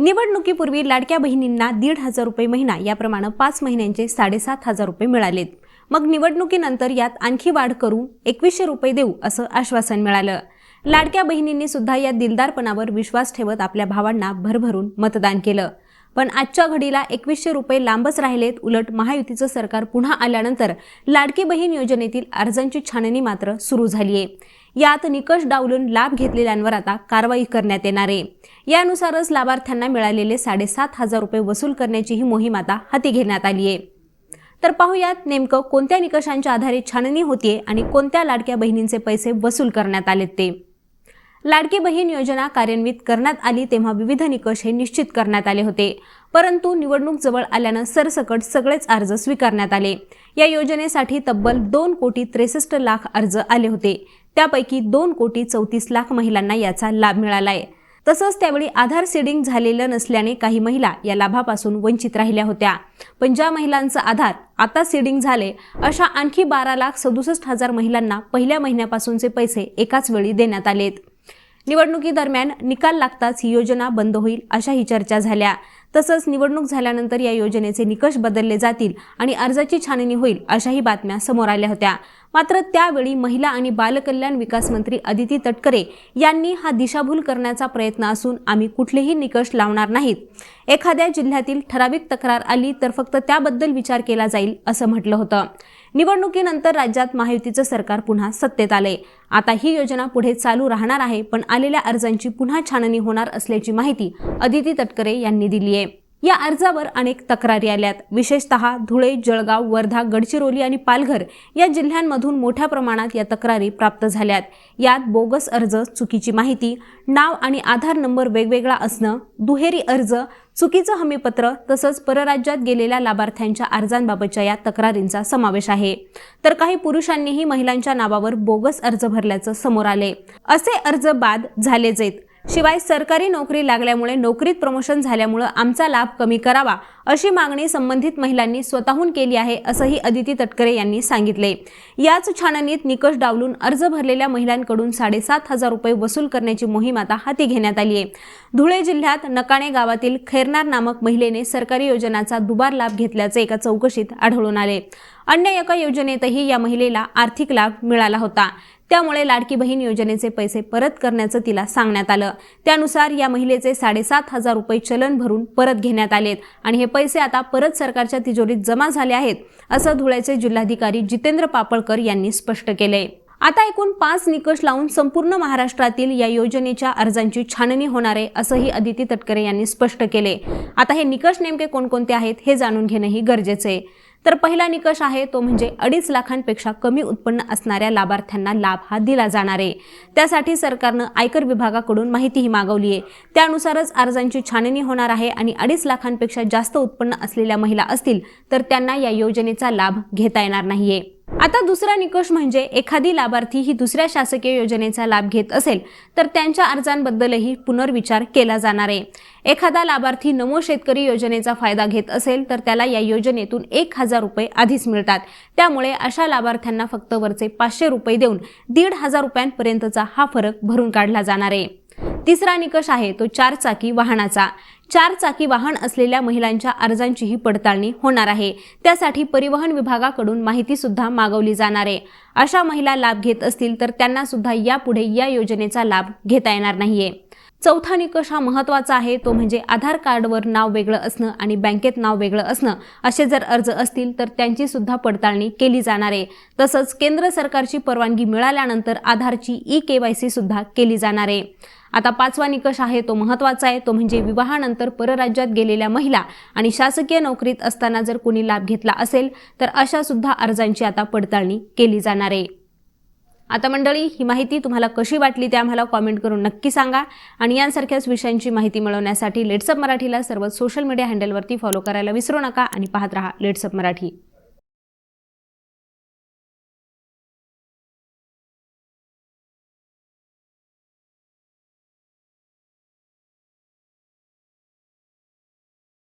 निवडणुकीपूर्वी लाडक्या बहिणींना 1,500 रुपये महिना याप्रमाणे 5 महिन्यांचे 7,500 रुपये मिळालेत। मग निवडणुकीनंतर यात आणखी वाढ करू 2,100 रुपये देऊ असं आश्वासन मिळालं। लाडक्या बहिणींनी सुद्धा या दिलदारपणावर विश्वास ठेवत आपल्या भावांना भरभरून मतदान केलं। पण आजच्या घडीला 2,100 रुपये लांबच राहिलेत। उलट महायुतीचं सरकार पुन्हा आल्यानंतर लाडकी बहीण योजनेतील अर्जांची छाननी मात्र सुरू झाली आहे। यात निकष डावलून लाभ घेतलेल्यांवर आता कारवाई करण्यात येणार आहे। यानुसारच लाभार्थ्यांना मिळालेले 7,500 रुपये वसूल करण्याची ही मोहीम आता हाती घेण्यात आली आहे। तर पाहूयात नेमकं कोणत्या निकषांच्या आधारे छाननी होतीये आणि कोणत्या लाडक्या बहिणींचे पैसे वसूल करण्यात आलेत ते। लाडकी बहीण योजना कार्यान्वित करण्यात आली तेव्हा विविध निकष हे निश्चित करण्यात आले होते, परंतु निवडणूक जवळ आल्यानं सरसकट सगळेच अर्ज स्वीकारण्यात आले। या योजनेसाठी तब्बल 2,63,00,000 अर्ज आले होते। त्यापैकी 2,34,00,000 महिलांना याचा लाभ मिळालाय। तसंच त्यावेळी आधार सीडिंग झालेलं नसल्याने काही महिला या लाभापासून वंचित राहिल्या होत्या। पण ज्या महिलांचं आधार आता सीडिंग झाले अशा आणखी 12,67,000 महिलांना पहिल्या महिन्यापासूनचे पैसे एकाच वेळी देण्यात आलेत। निवडणुकीदरम्यान निकाल लागताच ही योजना बंद होईल अशाही चर्चा झाल्या। तसंच निवडणूक झाल्यानंतर या योजनेचे निकष बदलले जातील आणि अर्जाची छाननी होईल अशाही बातम्या समोर आल्या होत्या। मात्र त्यावेळी महिला आणि बालकल्याण विकास मंत्री अदिती तटकरे यांनी हा दिशाभूल करण्याचा प्रयत्न असून आम्ही कुठलेही निकष लावणार नाहीत। एखाद्या जिल्ह्यातील ठराविक तक्रार आली तर फक्त त्याबद्दल विचार केला जाईल असं म्हटलं होतं। निवडणुकीनंतर राज्यात महायुतीचं सरकार पुन्हा सत्तेत आले। आता ही योजना पुढे चालू राहणार आहे, पण आलेल्या अर्जांची पुन्हा छाननी होणार असल्याची माहिती अदिती तटकरे यांनी दिली आहे। या अर्जावर अनेक तक्रारी आल्यात। विशेषतः धुळे, जळगाव, वर्धा, गडचिरोली आणि पालघर या जिल्ह्यांमधून मोठ्या प्रमाणात या तक्रारी प्राप्त झाल्यात। यात बोगस अर्ज, चुकीची माहिती, नाव आणि आधार नंबर वेगवेगळा असणं, दुहेरी अर्ज, चुकीचं हमीपत्र तसंच परराज्यात गेलेल्या लाभार्थ्यांच्या अर्जांबाबतच्या या तक्रारींचा समावेश आहे। तर काही पुरुषांनीही महिलांच्या नावावर बोगस अर्ज भरल्याचं समोर आले। असे अर्ज बाद झालेच आहेत। शिवाय सरकारी नोकरी लागल्यामुळे नोकरीत प्रमोशन झाल्यामुळे आमचा लाभ कमी करावा अशी मागणी संबंधित महिलांनी स्वतःहून केली आहे असंही अदिती तटकरे यांनी सांगितले। याच छाननीत निकष डावलून अर्ज भरलेल्या महिलांकडून 7,500 रुपये वसूल करण्याची मोहीम आता हाती घेण्यात आली आहे। धुळे जिल्ह्यात नकाणे गावातील खैरनार नामक महिलेने सरकारी योजनांचा दुबार लाभ घेतल्याचे एका चौकशीत आढळून आले। अन्य एका योजनेतही या महिलेला आर्थिक लाभ मिळाला होता। त्यामुळे लाडकी बहीण योजनेचे पैसे परत करण्याचं तिला सांगण्यात आलं। त्यानुसार या महिलेचे 7,500 रुपये चलन भरून परत घेण्यात आलेत आणि हे पैसे आता परत सरकारच्या तिजोरीत जमा झाले आहेत असं धुळ्याचे जिल्हाधिकारी जितेंद्र पापळकर यांनी स्पष्ट केले। आता एकूण 5 निकष लावून संपूर्ण महाराष्ट्रातील या योजनेच्या अर्जांची छाननी होणार आहे असंही अदिती तटकरे यांनी स्पष्ट केले। आता हे निकष नेमके कोणकोणते आहेत हे जाणून घेणंही गरजेचे आहे। तर पहिला निकष आहे तो म्हणजे 2.5 लाखांपेक्षा कमी उत्पन्न असणाऱ्या लाभार्थ्यांना लाभ हा दिला जाणार आहे। त्यासाठी सरकारनं आयकर विभागाकडून माहितीही मागवली आहे। त्यानुसारच अर्जांची छाननी होणार आहे आणि 2.5 लाखांपेक्षा जास्त उत्पन्न असलेल्या महिला असतील तर त्यांना या योजनेचा लाभ घेता येणार नाहीये। आता दुसरा निकष म्हणजे एखादी लाभार्थी ही दुसऱ्या शासकीय योजनेचा लाभ घेत असेल तर त्यांच्या अर्जांबद्दलही पुनर्विचार केला जाणार आहे। एखादा लाभार्थी नमो शेतकरी योजनेचा फायदा घेत असेल तर त्याला या योजनेतून 1,000 रुपये आधीच मिळतात। त्यामुळे अशा लाभार्थ्यांना फक्त वरचे 500 रुपये देऊन 1,500 रुपयांपर्यंतचा हा फरक भरून काढला जाणार आहे। तिसरा निकष आहे तो 4 चाकी वाहनाचा। 4 चाकी वाहन असलेल्या महिलांच्या अर्जांचीही पडताळणी होणार आहे। त्यासाठी परिवहन विभागाकडून माहिती सुद्धा मागवली जाणार आहे। अशा महिला लाभ घेत असतील तर त्यांना सुद्धा यापुढे या योजनेचा लाभ घेता येणार नाहीये। चौथा निकष हा महत्त्वाचा आहे तो म्हणजे आधार कार्डवर नाव वेगळं असणं आणि बँकेत नाव वेगळं असणं असे जर अर्ज असतील तर त्यांची सुद्धा पडताळणी केली जाणार आहे। तसंच केंद्र सरकारची परवानगी मिळाल्यानंतर आधारची ई-KYC सुद्धा केली जाणार आहे। आता 5वा निकष आहे तो महत्त्वाचा आहे तो म्हणजे विवाहानंतर परराज्यात गेलेल्या महिला आणि शासकीय नोकरीत असताना जर कोणी लाभ घेतला असेल तर अशा सुद्धा अर्जांची आता पडताळणी केली जाणार आहे। आता मंडळी, ही माहिती तुम्हाला कशी वाटली ते आम्हाला कॉमेंट करून नक्की सांगा आणि यांसारख्याच विषयांची माहिती मिळवण्यासाठी लेट्सअप मराठीला सर्व सोशल मीडिया हँडलवरती फॉलो करायला विसरू नका आणि पाहत रहा लेट्सअप मराठी।